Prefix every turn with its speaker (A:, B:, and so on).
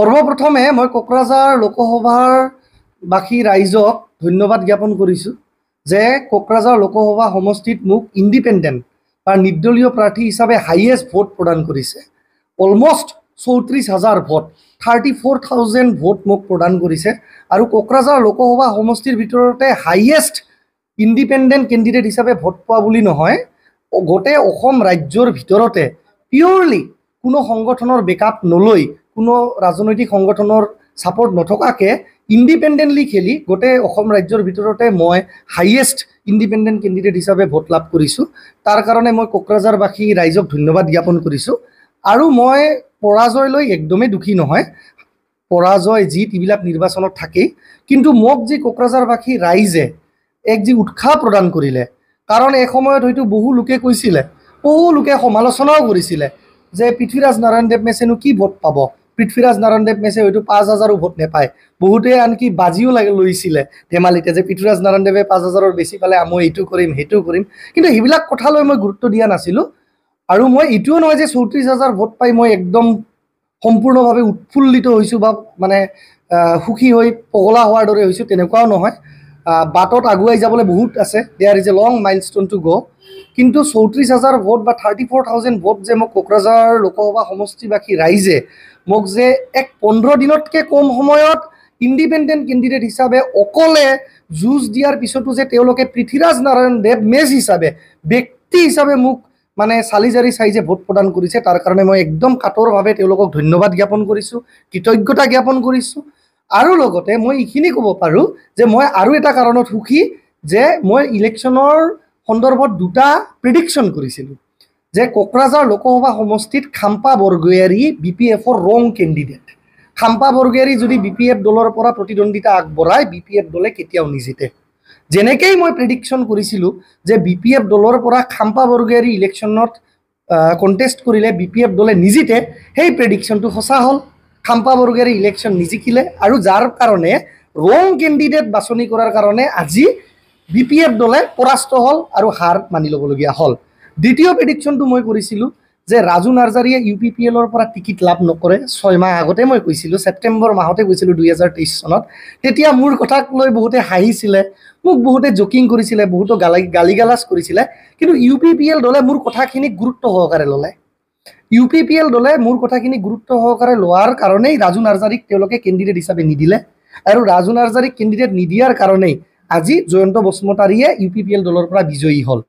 A: সৰ্বপ্ৰথমে মই কোকৰাঝাৰ লোকসভাৰ বাকী ৰাইজক ধন্যবাদ জ্ঞাপন কৰিছোঁ যে কোকৰাঝাৰ লোকসভা সমষ্টিত মোক ইণ্ডিপেণ্ডেণ্ট বা নিৰ্দলীয় প্ৰাৰ্থী হিচাপে হাইয়েষ্ট ভোট প্ৰদান কৰিছে। অলমষ্ট 34,000 ভোট, 34,000 ভোট মোক প্ৰদান কৰিছে আৰু কোকৰাঝাৰ লোকসভা সমষ্টিৰ ভিতৰতে হাইয়েষ্ট ইণ্ডিপেণ্ডেণ্ট কেণ্ডিডেট হিচাপে ভোট পোৱা বুলি নহয়, গোটেই অসম ৰাজ্যৰ ভিতৰতে পিয়ৰলি কোনো সংগঠনৰ বেকআপ নলৈ, কোনো ৰাজনৈতিক সংগঠনৰ ছাপৰ্ট নথকাকৈ ইণ্ডিপেণ্ডেণ্টলি খেলি গোটেই অসম ৰাজ্যৰ ভিতৰতে মই হাইয়েষ্ট ইণ্ডিপেণ্ডেণ্ট কেণ্ডিডেট হিচাপে ভোট লাভ কৰিছোঁ। তাৰ কাৰণে মই কোকৰাঝাৰবাসী ৰাইজক ধন্যবাদ জ্ঞাপন কৰিছোঁ। আৰু মই পৰাজয়লৈ একদমেই দুখী নহয়, পৰাজয় জিত এইবিলাক নিৰ্বাচনত থাকেই, কিন্তু মোক যি কোকৰাঝাৰবাসী ৰাইজে এক যি উৎসাহ প্ৰদান কৰিলে, কাৰণ এই সময়ত হয়তো বহু লোকে কৈছিলে, বহু লোকে সমালোচনাও কৰিছিলে যে পৃথ্বীৰাজ নাৰায়ণ দেৱ মেছেনো কি ভোট পাব, পৃথ্বীৰাজ নাৰায়ণ দেৱ মেছে হয়তো 5,000 ভোট নাপায়। বহুতে আনকি বাজিও লৈছিলে ধেমালিতে যে পৃথ্বীৰাজ নাৰায়ণ দেৱে 5,000 বেছি পালে মই এইটো কৰিম সেইটো কৰিম, কিন্তু সেইবিলাক কথালৈ মই গুৰুত্ব দিয়া নাছিলোঁ। আৰু মই এইটোও নহয় যে 34,000 ভোট পাই মই একদম সম্পূৰ্ণভাৱে উৎফুল্লিত হৈছোঁ বা মানে সুখী হৈ পগলা হোৱাৰ দৰে হৈছোঁ, তেনেকুৱাও নহয়। বাটত আগুৱাই যাবলৈ বহুত আছে, there is a long milestone to go'. কিন্তু 34,000 ভোট বা 34,000 ভোট যে মোক কোকৰাঝাৰ লোকসভা সমষ্টিবাসী ৰাইজে মোক যে এক 15 দিনতকৈ কম সময়ত ইণ্ডিপেণ্ডেণ্ট কেণ্ডিডেট হিচাপে অকলে যুঁজ দিয়াৰ পিছতো যে তেওঁলোকে পৃথ্বীৰাজ নাৰায়ণ দেৱ মেচ হিচাপে, ব্যক্তি হিচাপে মোক মানে চালি জাৰি চাই যে ভোট প্ৰদান কৰিছে, তাৰ কাৰণে মই একদম কাতৰভাৱে তেওঁলোকক ধন্যবাদ জ্ঞাপন কৰিছোঁ, কৃতজ্ঞতা জ্ঞাপন কৰিছোঁ। আৰু লগতে মই এইখিনি ক'ব পাৰোঁ যে মই আৰু এটা কাৰণত সুখী যে মই ইলেকশ্যনৰ সন্দৰ্ভত দুটা প্ৰিডিকশ্যন কৰিছিলোঁ যে কোকৰাঝাৰ লোকসভা সমষ্টিত খাম্পা বৰগয়াৰী BPFৰ ৰং কেণ্ডিডেট। খাম্পা বৰগয়াৰী যদি BPF দলৰ পৰা প্ৰতিদ্বন্দ্বিতা আগবঢ়ায়, BPF দলে কেতিয়াও নিজিতে। যেনেকৈ মই প্ৰেডিকশ্যন কৰিছিলোঁ যে BPF দলৰ পৰা খাম্পা বৰগয়াৰী ইলেকশ্যনত কণ্টেষ্ট কৰিলে BPF দলে নিজিতে, সেই প্ৰেডিকশ্যনটো সঁচা হ'ল। খাম্পা বৰগয়াৰী ইলেকশ্যন নিজিকিলে আৰু যাৰ কাৰণে ৰং কেণ্ডিডেট বাছনি কৰাৰ কাৰণে আজি BPF দলে পৰাস্ত হ'ল আৰু হাৰ মানি ল'বলগীয়া হ'ল। দ্বিতীয় প্ৰেডিকশ্যনটো মই কৰিছিলোঁ যে ৰাজু নাৰ্জাৰীয়ে UPPLৰ পৰা টিকিট লাভ নকৰে। 6 মাহ আগতে মই কৈছিলোঁ, ছেপ্টেম্বৰ মাহতে কৈছিলোঁ 2023 চনত। তেতিয়া মোৰ কথাক লৈ বহুতে হাঁহিছিলে, মোক বহুতে জকিং কৰিছিলে, বহুতো গালি গালাজ কৰিছিলে, কিন্তু UPPL দলে মোৰ কথাখিনিক গুৰুত্ব সহকাৰে ল'লে। UPPL দলে মোৰ কথাখিনি গুৰুত্ব সহকাৰে লোৱাৰ কাৰণেই ৰাজু নাৰ্জাৰীক তেওঁলোকে কেণ্ডিডেট হিচাপে নিদিলে, আৰু ৰাজু নাৰ্জাৰীক কেণ্ডিডেট নিদিয়াৰ কাৰণেই আজি জয়ন্ত বসুমতাৰীয়ে UPPL দলৰ পৰা বিজয়ী হ'ল।